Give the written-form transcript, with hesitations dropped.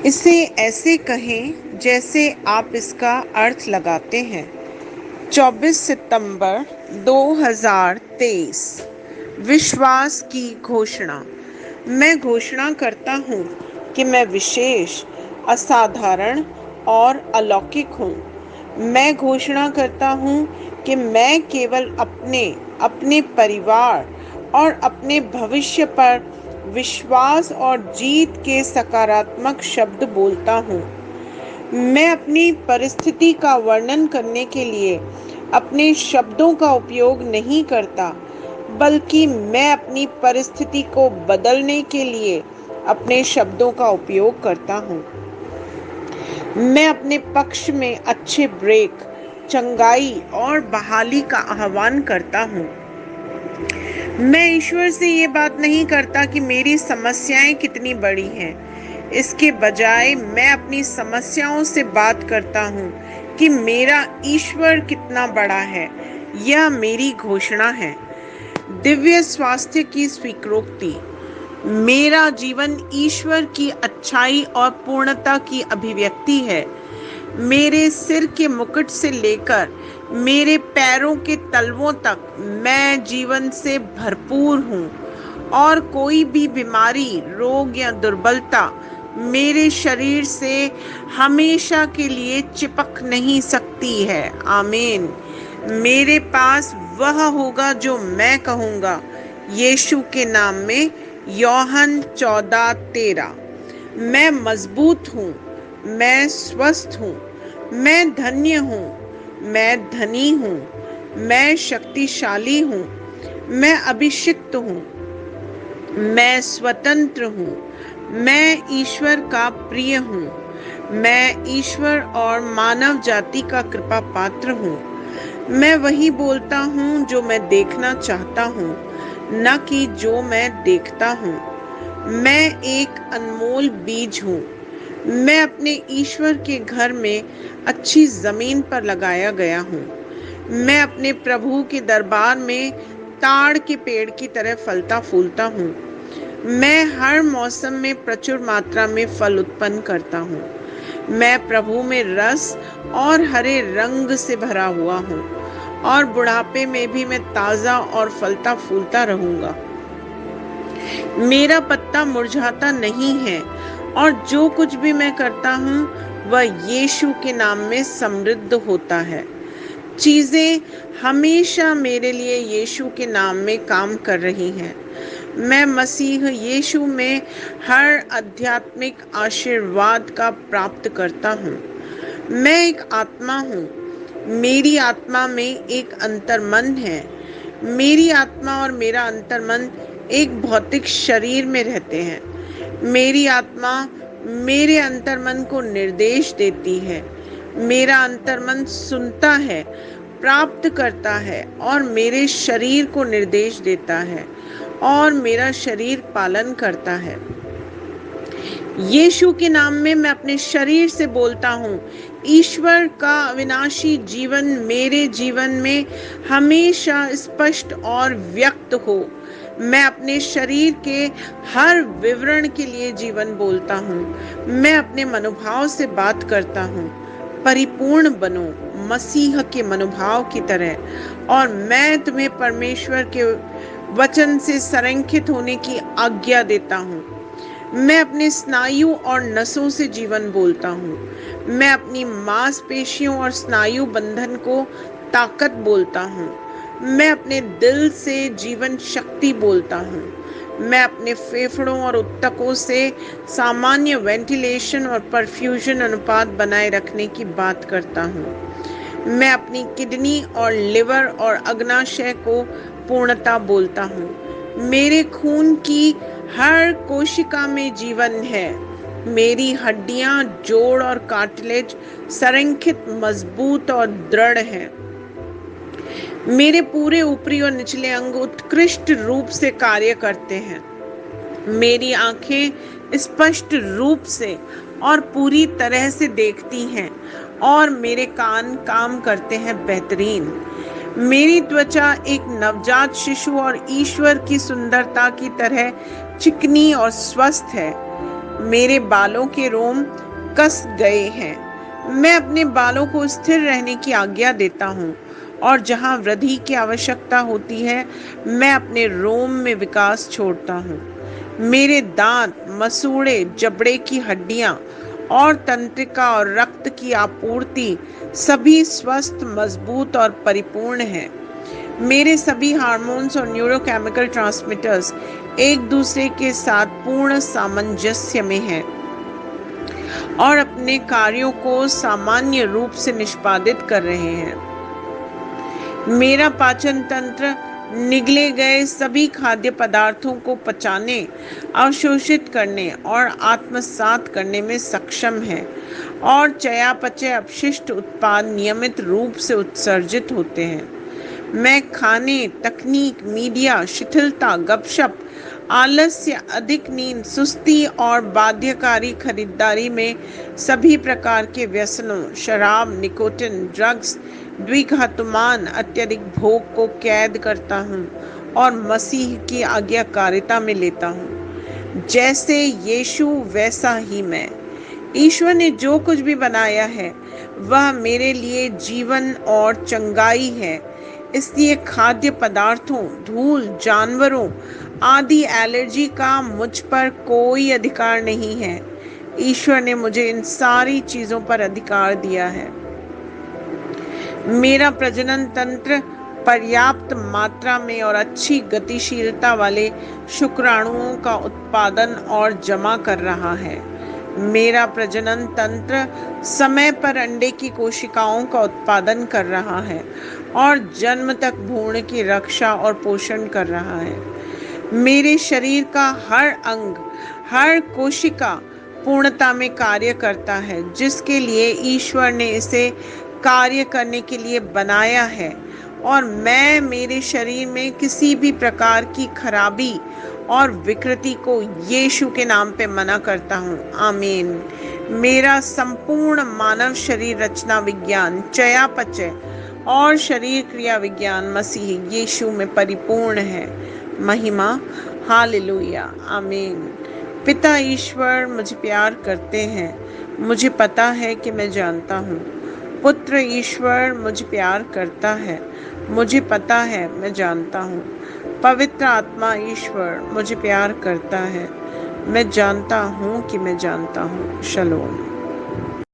इसे ऐसे कहें जैसे आप इसका अर्थ लगाते हैं। 24 सितंबर 2023। विश्वास की घोषणा। मैं घोषणा करता हूँ कि मैं विशेष, असाधारण और अलौकिक हूँ। मैं घोषणा करता हूँ कि मैं केवल अपने परिवार और अपने भविष्य पर विश्वास और जीत के सकारात्मक शब्द बोलता हूँ। मैं अपनी परिस्थिति का वर्णन करने के लिए अपने शब्दों का उपयोग नहीं करता, बल्कि मैं अपनी परिस्थिति को बदलने के लिए अपने शब्दों का उपयोग करता हूँ। मैं अपने पक्ष में अच्छे ब्रेक, चंगाई और बहाली का आह्वान करता हूँ। मैं ईश्वर से ये बात नहीं करता कि मेरी समस्याएं कितनी बड़ी हैं। इसके बजाय मैं अपनी समस्याओं से बात करता हूँ कि मेरा ईश्वर कितना बड़ा है। यह मेरी घोषणा है। दिव्य स्वास्थ्य की स्वीकृति। मेरा जीवन ईश्वर की अच्छाई और पूर्णता की अभिव्यक्ति है। मेरे सिर के मुकुट से लेकर मेरे पैरों के तलवों तक मैं जीवन से भरपूर हूँ और कोई भी बीमारी, रोग या दुर्बलता मेरे शरीर से हमेशा के लिए चिपक नहीं सकती है। आमीन। मेरे पास वह होगा जो मैं कहूँगा। यीशु के नाम में। यूहन्ना 14:13। मैं मजबूत हूँ, मैं स्वस्थ हूँ, मैं धन्य हूँ, मैं धनी हूँ, मैं शक्तिशाली हूँ, मैं अभिषिक्त हूँ, मैं स्वतंत्र हूँ, मैं ईश्वर का प्रिय हूँ, मैं ईश्वर और मानव जाति का कृपा पात्र हूँ। मैं वही बोलता हूँ जो मैं देखना चाहता हूँ, न कि जो मैं देखता हूँ। मैं एक अनमोल बीज हूँ। मैं अपने ईश्वर के घर में अच्छी जमीन पर लगाया गया हूँ। मैं अपने प्रभु के दरबार में ताड़ के पेड़ की तरह फलता फूलता हूँ। मैं हर मौसम में प्रचुर मात्रा में फल उत्पन्न करता हूँ। मैं प्रभु में रस और हरे रंग से भरा हुआ हूँ और बुढ़ापे में भी मैं ताजा और फलता फूलता रहूंगा। मेरा पत्ता मुरझाता नहीं है और जो कुछ भी मैं करता हूँ वह यीशु के नाम में समृद्ध होता है। चीजें हमेशा मेरे लिए यीशु के नाम में काम कर रही हैं। मैं मसीह यीशु में हर आध्यात्मिक आशीर्वाद का प्राप्त करता हूँ। मैं एक आत्मा हूँ। मेरी आत्मा में एक अंतर्मन है। मेरी आत्मा और मेरा अंतर्मन एक भौतिक शरीर में रहते हैं। मेरी आत्मा मेरे अंतर्मन को निर्देश देती है। मेरा अंतर्मन सुनता है, प्राप्त करता है और मेरे शरीर को निर्देश देता है और मेरा शरीर पालन करता है। यीशु के नाम में मैं अपने शरीर से बोलता हूँ, ईश्वर का अविनाशी जीवन मेरे जीवन में हमेशा स्पष्ट और व्यक्त हो। मैं अपने शरीर के हर विवरण के लिए जीवन बोलता हूँ। मैं अपने मनोभाव से बात करता हूँ, परिपूर्ण बनो मसीह के मनोभाव की तरह, और मैं तुम्हें परमेश्वर के वचन से संरेखित होने की आज्ञा देता हूँ। मैं अपने स्नायु और नसों से जीवन बोलता हूँ। मैं अपनी मांसपेशियों और स्नायु बंधन को ताकत बोलता हूँ। मैं अपने दिल से जीवन शक्ति बोलता हूँ। मैं अपने फेफड़ों और ऊतकों से सामान्य वेंटिलेशन और परफ्यूजन अनुपात बनाए रखने की बात करता हूँ। मैं अपनी किडनी और लिवर और अग्नाशय को पूर्णता बोलता हूँ। मेरे खून की हर कोशिका में जीवन है। मेरी हड्डियां, जोड़ और कार्टिलेज संरेखित, मजबूत और दृढ़ हैं। मेरे पूरे ऊपरी और निचले अंग उत्कृष्ट रूप से कार्य करते हैं। मेरी आंखें स्पष्ट रूप से और पूरी तरह से देखती हैं और मेरे कान काम करते हैं बेहतरीन। मेरी त्वचा एक नवजात शिशु और ईश्वर की सुंदरता की तरह चिकनी और स्वस्थ है। मेरे बालों के रोम कस गए हैं। मैं अपने बालों को स्थिर रहने की आज्ञा देता हूँ और जहाँ वृद्धि की आवश्यकता होती है, मैं अपने रोम में विकास छोड़ता हूँ। मेरे दांत, मसूड़े, जबड़े की हड्डियाँ और तंत्रिका और रक्त की आपूर्ति सभी स्वस्थ, मजबूत और परिपूर्ण हैं। मेरे सभी हार्मोन्स और न्यूरोकेमिकल ट्रांसमीटर्स एक दूसरे के साथ पूर्ण सामंजस्य में हैं और अपने कार्यों को सामान्य रूप से निष्पादित कर रहे हैं। मेरा पाचन तंत्र निगले गए सभी खाद्य पदार्थों को पचाने, अवशोषित करने और आत्मसात करने में सक्षम है और चयापचय अपशिष्ट उत्पाद नियमित रूप से उत्सर्जित होते हैं। मैं खाने, तकनीक, मीडिया, शिथिलता, गपशप, आलस्य, अधिक नींद, सुस्ती और बाध्यकारी खरीदारी में सभी प्रकार के व्यसनों, शराब, निकोटिन, ड्रग्स, द्विघातुमान, अत्यधिक भोग को कैद करता हूँ और मसीह की आज्ञाकारिता में लेता हूँ। जैसे यीशु वैसा ही मैं। ईश्वर ने जो कुछ भी बनाया है वह मेरे लिए जीवन और चंगाई है। इसलिए खाद्य पदार्थों, धूल, जानवरों आदि एलर्जी का मुझ पर कोई अधिकार नहीं है। ईश्वर ने मुझे इन सारी चीजों पर अधिकार दिया है। मेरा प्रजनन तंत्र पर्याप्त मात्रा में और अच्छी गतिशीलता वाले शुक्राणुओं का उत्पादन और जमा कर रहा है। मेरा प्रजनन तंत्र समय पर अंडे की कोशिकाओं का उत्पादन कर रहा है और जन्म तक भ्रूण की रक्षा और पोषण कर रहा है। मेरे शरीर का हर अंग, हर कोशिका पूर्णता में कार्य करता है, जिसके लिए ईश्वर ने इसे कार्य करने के लिए बनाया है और मैं मेरे शरीर में किसी भी प्रकार की खराबी और विकृति को यीशु के नाम पे मना करता हूँ। आमीन। मेरा संपूर्ण मानव शरीर रचना विज्ञान, चयापचय और शरीर क्रिया विज्ञान मसीह यीशु में परिपूर्ण है। महिमा, हालेलुया, आमीन। पिता ईश्वर मुझे प्यार करते हैं, मुझे पता है कि मैं जानता हूँ। पुत्र ईश्वर मुझे प्यार करता है, मुझे पता है, मैं जानता हूँ। पवित्र आत्मा ईश्वर मुझे प्यार करता है, मैं जानता हूँ कि मैं जानता हूँ। शलोम।